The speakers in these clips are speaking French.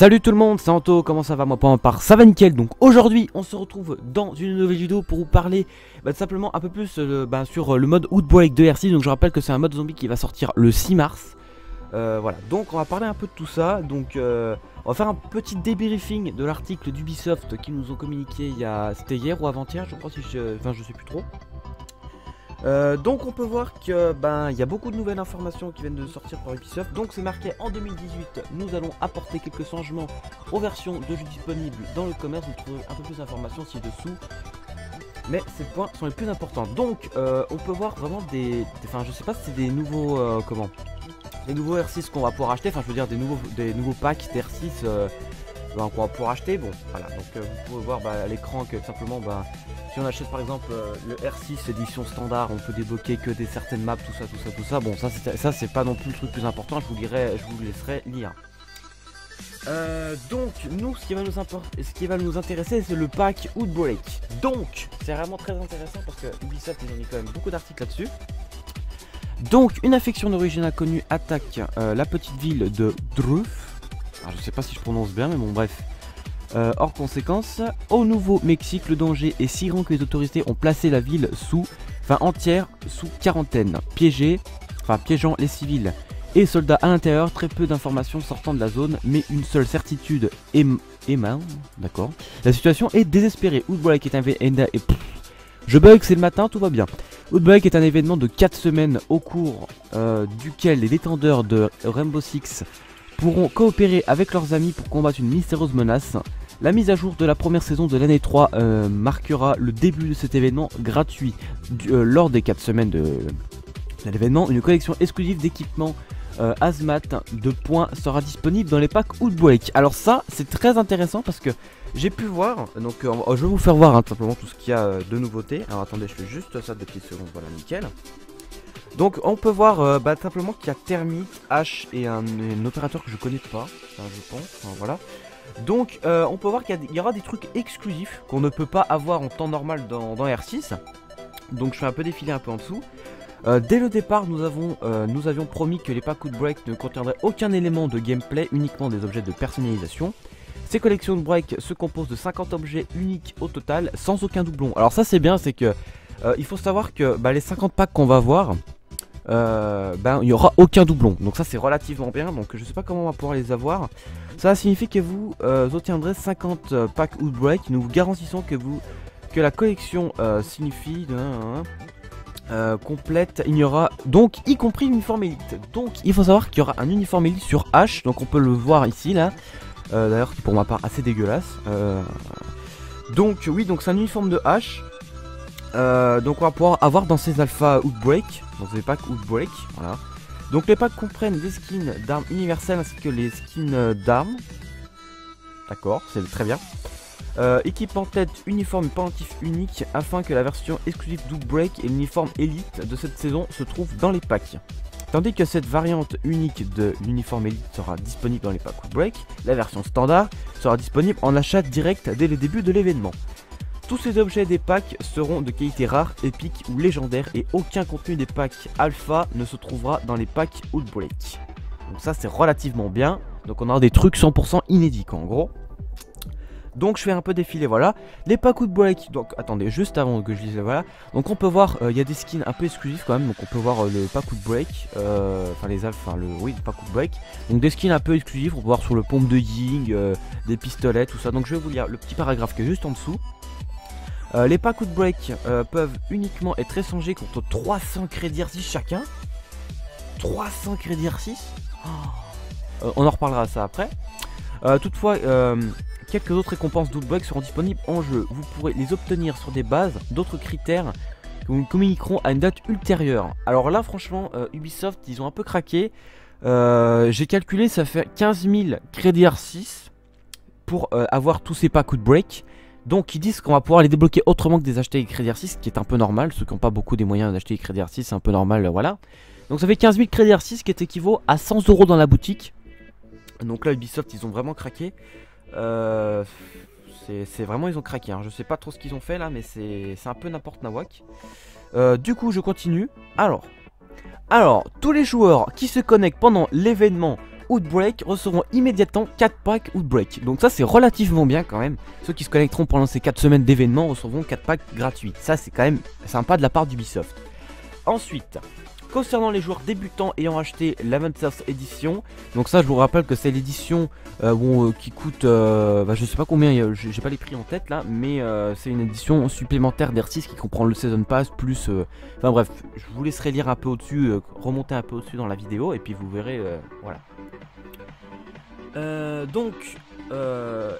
Salut tout le monde, c'est Anto, comment ça va? Moi par ça va nickel. Donc aujourd'hui on se retrouve dans une nouvelle vidéo pour vous parler simplement un peu plus sur le mode Outbreak de R6. Donc je rappelle que c'est un mode zombie qui va sortir le 6 mars. Voilà, donc on va parler un peu de tout ça. Donc on va faire un petit débriefing de l'article d'Ubisoft qu'ils nous ont communiqué c'était hier ou avant-hier je crois, je sais plus trop. Donc on peut voir que il y a beaucoup de nouvelles informations qui viennent de sortir par Ubisoft. Donc c'est marqué en 2018, nous allons apporter quelques changements aux versions de jeux disponibles dans le commerce. Vous trouvez un peu plus d'informations ci-dessous, mais ces points sont les plus importants. Donc on peut voir vraiment je sais pas si c'est des nouveaux des nouveaux R6 qu'on va pouvoir acheter. Enfin je veux dire des nouveaux packs d'R6 qu'on va pouvoir acheter. Bon voilà, donc vous pouvez voir à l'écran que simplement si on achète par exemple le R6 édition standard, on peut débloquer que des certaines maps, tout ça. Bon, ça c'est pas non plus le truc plus important, je vous laisserai lire. Donc nous, ce qui va nous intéresser, c'est le pack Outbreak. Donc c'est vraiment très intéressant parce que Ubisoft ils ont mis quand même beaucoup d'articles là-dessus. Donc une infection d'origine inconnue attaque la petite ville de Druf. Alors, je sais pas si je prononce bien, mais bon bref. Hors conséquence, au Nouveau-Mexique, le danger est si grand que les autorités ont placé la ville entière sous quarantaine, piégeant les civils et soldats à l'intérieur. Très peu d'informations sortant de la zone, mais une seule certitude d'accord. La situation est désespérée. Outbreak est un événement. Je bug, c'est le matin, tout va bien. Outbreak est un événement de 4 semaines au cours duquel les détenteurs de Rainbow Six pourront coopérer avec leurs amis pour combattre une mystérieuse menace. La mise à jour de la première saison de l'année 3 marquera le début de cet événement gratuit. Lors des 4 semaines de l'événement, une collection exclusive d'équipements hazmat de points sera disponible dans les packs Outbreak. Alors ça, c'est très intéressant parce que j'ai pu voir, donc je vais vous faire voir simplement tout ce qu'il y a de nouveautés. Alors attendez, je fais juste ça de petites secondes, voilà, nickel. Donc on peut voir simplement qu'il y a Thermite, H et un opérateur que je connais pas, je pense, voilà. Donc on peut voir qu'il y aura des trucs exclusifs qu'on ne peut pas avoir en temps normal dans R6. Donc je fais un peu défiler un peu en dessous. Dès le départ nous avions promis que les packs Outbreak ne contiendraient aucun élément de gameplay, uniquement des objets de personnalisation. Ces collections Outbreak se composent de 50 objets uniques au total, sans aucun doublon. Alors ça c'est bien, c'est que il faut savoir que les 50 packs qu'on va voir, il n'y aura aucun doublon. Donc ça c'est relativement bien, donc je sais pas comment on va pouvoir les avoir. Ça signifie que vous obtiendrez 50 packs Outbreak. Nous vous garantissons que la collection signifie complète. Il y aura donc y compris l'uniforme élite. Donc il faut savoir qu'il y aura un uniforme élite sur H. Donc on peut le voir ici là. D'ailleurs qui pour ma part assez dégueulasse. Donc oui, donc c'est un uniforme de H. Donc on va pouvoir avoir dans ces alphas Outbreak, dans ces packs Outbreak, voilà. Donc les packs comprennent des skins d'armes universelles ainsi que les skins d'armes. D'accord, c'est très bien. Équipement tête, uniforme et pendentif unique afin que la version exclusive d'Outbreak et l'uniforme élite de cette saison se trouvent dans les packs. Tandis que cette variante unique de l'uniforme élite sera disponible dans les packs Outbreak, la version standard sera disponible en achat direct dès le début de l'événement. Tous ces objets des packs seront de qualité rare, épique ou légendaire et aucun contenu des packs alpha ne se trouvera dans les packs Outbreak. Donc ça c'est relativement bien. Donc on aura des trucs 100% inédits en gros. Donc je fais un peu défiler, voilà. Les packs Outbreak, donc attendez, juste avant que je dise voilà. Donc on peut voir, il y a des skins un peu exclusifs quand même. Donc on peut voir le pack Outbreak, le pack Outbreak. Donc des skins un peu exclusifs, on peut voir sur le pompe de Ying, des pistolets, tout ça. Donc je vais vous lire le petit paragraphe qui est juste en dessous. Les packs Outbreak peuvent uniquement être échangés contre 300 crédits R6 chacun. 300 crédits R6 on en reparlera ça après. Toutefois, quelques autres récompenses d'Outbreak seront disponibles en jeu. Vous pourrez les obtenir sur des bases d'autres critères que vous communiqueront à une date ultérieure. Alors là franchement Ubisoft ils ont un peu craqué. J'ai calculé, ça fait 15 000 crédits R6 pour avoir tous ces packs Outbreak. Donc ils disent qu'on va pouvoir les débloquer autrement que des acheter les crédits R6, ce qui est un peu normal. Ceux qui n'ont pas beaucoup des moyens d'acheter les crédits R6, c'est un peu normal, voilà. Donc ça fait 15 000 crédits R6 qui est équivaut à 100 € dans la boutique. Donc là Ubisoft ils ont vraiment craqué. C'est vraiment, ils ont craqué, hein. Je sais pas trop ce qu'ils ont fait là, mais c'est un peu n'importe nawak. Du coup je continue. Alors tous les joueurs qui se connectent pendant l'événement Outbreak recevront immédiatement 4 packs Outbreak. Donc ça c'est relativement bien quand même. Ceux qui se connecteront pendant ces 4 semaines d'événements recevront 4 packs gratuits. Ça c'est quand même sympa de la part d'Ubisoft. Ensuite, concernant les joueurs débutants ayant acheté l'Avengers Edition, donc ça je vous rappelle que c'est l'édition qui coûte, je sais pas combien, j'ai pas les prix en tête là, mais c'est une édition supplémentaire d'R6 qui comprend le Season Pass plus, enfin bref, je vous laisserai lire un peu au-dessus, remonter un peu au-dessus dans la vidéo et puis vous verrez, voilà.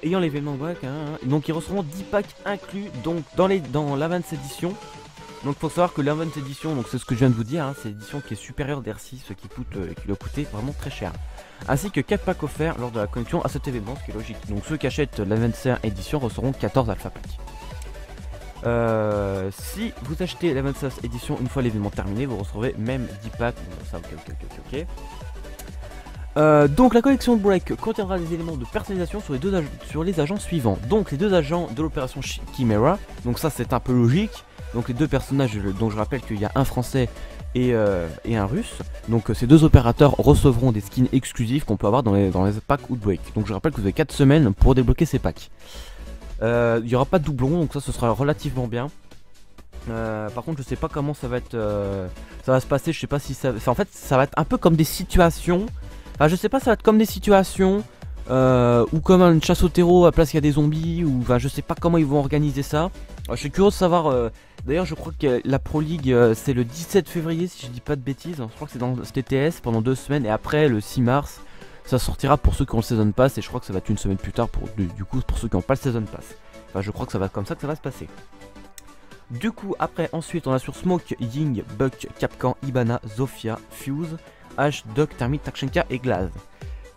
Ayant l'événement donc ils recevront 10 packs inclus donc dans l'Avengers Edition. Donc faut savoir que l'Avengers Edition, donc c'est ce que je viens de vous dire, c'est l'édition qui est supérieure d'R6, qui doit coûter vraiment très cher. Ainsi que 4 packs offerts lors de la connexion à cet événement, ce qui est logique. Donc ceux qui achètent l'Avengers Edition recevront 14 alpha packs. Si vous achetez l'Avengers Edition une fois l'événement terminé, vous recevrez même 10 packs. Ça, ok. Donc la collection de Break contiendra des éléments de personnalisation sur les agents suivants. Donc les 2 agents de l'opération Chimera, donc ça c'est un peu logique. Donc les 2 personnages, dont je rappelle qu'il y a un français et un russe. Donc ces 2 opérateurs recevront des skins exclusifs qu'on peut avoir dans les packs Outbreak. Donc je rappelle que vous avez 4 semaines pour débloquer ces packs. Il n'y aura pas de doublon, donc ça ce sera relativement bien. Par contre je sais pas comment ça va être, ça va se passer, je sais pas si ça... En fait ça va être un peu comme des situations. Enfin je sais pas, ça va être comme des situations ou comme une chasse au terreau à place qu'il y a des zombies, ou enfin je sais pas comment ils vont organiser ça. Je suis curieux de savoir, d'ailleurs je crois que la Pro League c'est le 17 février si je dis pas de bêtises. Je crois que c'est dans ce TTS pendant 2 semaines et après le 6 mars ça sortira pour ceux qui ont le Season Pass, et je crois que ça va être une semaine plus tard du coup pour ceux qui n'ont pas le Season Pass. Enfin je crois que ça va être comme ça que ça va se passer. Du coup ensuite on a sur Smoke, Ying, Buck, Capcan, Ibana, Zofia, Fuse, H, Doc, Termite, Takshenka et Glaz.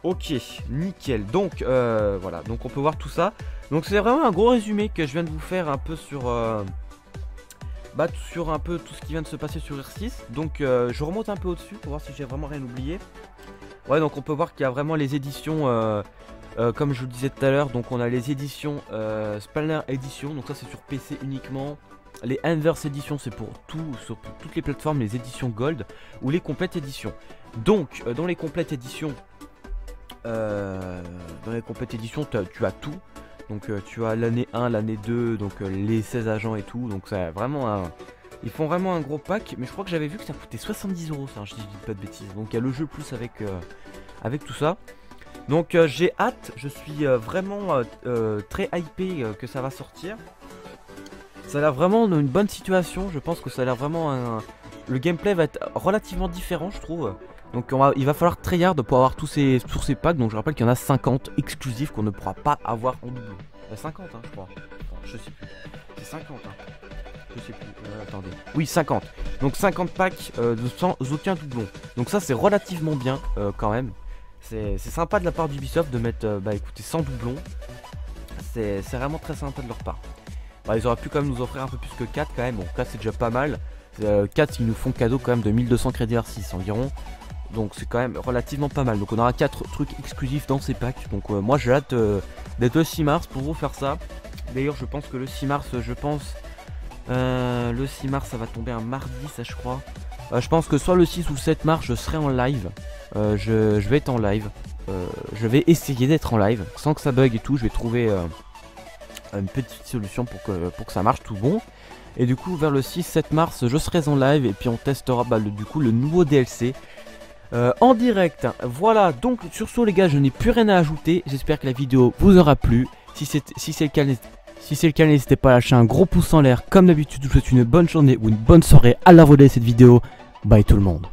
Ok, nickel. Donc voilà, donc on peut voir tout ça. Donc c'est vraiment un gros résumé que je viens de vous faire un peu sur un peu tout ce qui vient de se passer sur R6. Donc je remonte un peu au-dessus pour voir si j'ai vraiment rien oublié. Ouais, donc on peut voir qu'il y a vraiment les éditions comme je vous le disais tout à l'heure. Donc on a les éditions Spalner Edition, donc ça c'est sur PC uniquement. Les Inverse Edition c'est pour sur toutes les plateformes, les éditions Gold ou les complètes éditions. Donc dans les complètes éditions tu as tout. Donc tu as l'année 1, l'année 2, donc les 16 agents et tout. Donc c'est vraiment ils font vraiment un gros pack. Mais je crois que j'avais vu que ça coûtait 70 €, ça, je dis pas de bêtises. Donc il y a le jeu plus avec tout ça. Donc j'ai hâte, je suis vraiment très hypé que ça va sortir. Ça a l'air vraiment d'une bonne situation. Je pense que ça a l'air vraiment le gameplay va être relativement différent, je trouve. Donc il va falloir tryhard pour avoir tous ces packs. Donc je rappelle qu'il y en a 50 exclusifs qu'on ne pourra pas avoir en doublon. 50 je crois. Enfin, je sais plus. C'est 50 Je sais plus. Attendez. Oui 50. Donc 50 packs sans aucun doublon. Donc ça c'est relativement bien quand même. C'est sympa de la part d'Ubisoft de mettre écoutez, sans doublon. C'est vraiment très sympa de leur part. Ils auraient pu quand même nous offrir un peu plus que 4 quand même. Bon 4 c'est déjà pas mal. 4 ils nous font cadeau quand même de 1200 crédits R6 environ. Donc c'est quand même relativement pas mal. Donc on aura 4 trucs exclusifs dans ces packs. Donc moi j'ai hâte d'être le 6 mars pour vous faire ça. D'ailleurs je pense que le 6 mars, le 6 mars ça va tomber un mardi ça je crois. Je pense que soit le 6 ou le 7 mars je serai en live. Je vais être en live. Je vais essayer d'être en live sans que ça bug et tout. Je vais trouver une petite solution pour que ça marche tout bon. Et du coup vers le 6-7 mars je serai en live. Et puis on testera du coup le nouveau DLC en direct. Voilà, donc sur ce les gars je n'ai plus rien à ajouter. J'espère que la vidéo vous aura plu. Si c'est le cas n'hésitez pas à lâcher un gros pouce en l'air. Comme d'habitude je vous souhaite une bonne journée ou une bonne soirée à la volée cette vidéo. Bye tout le monde.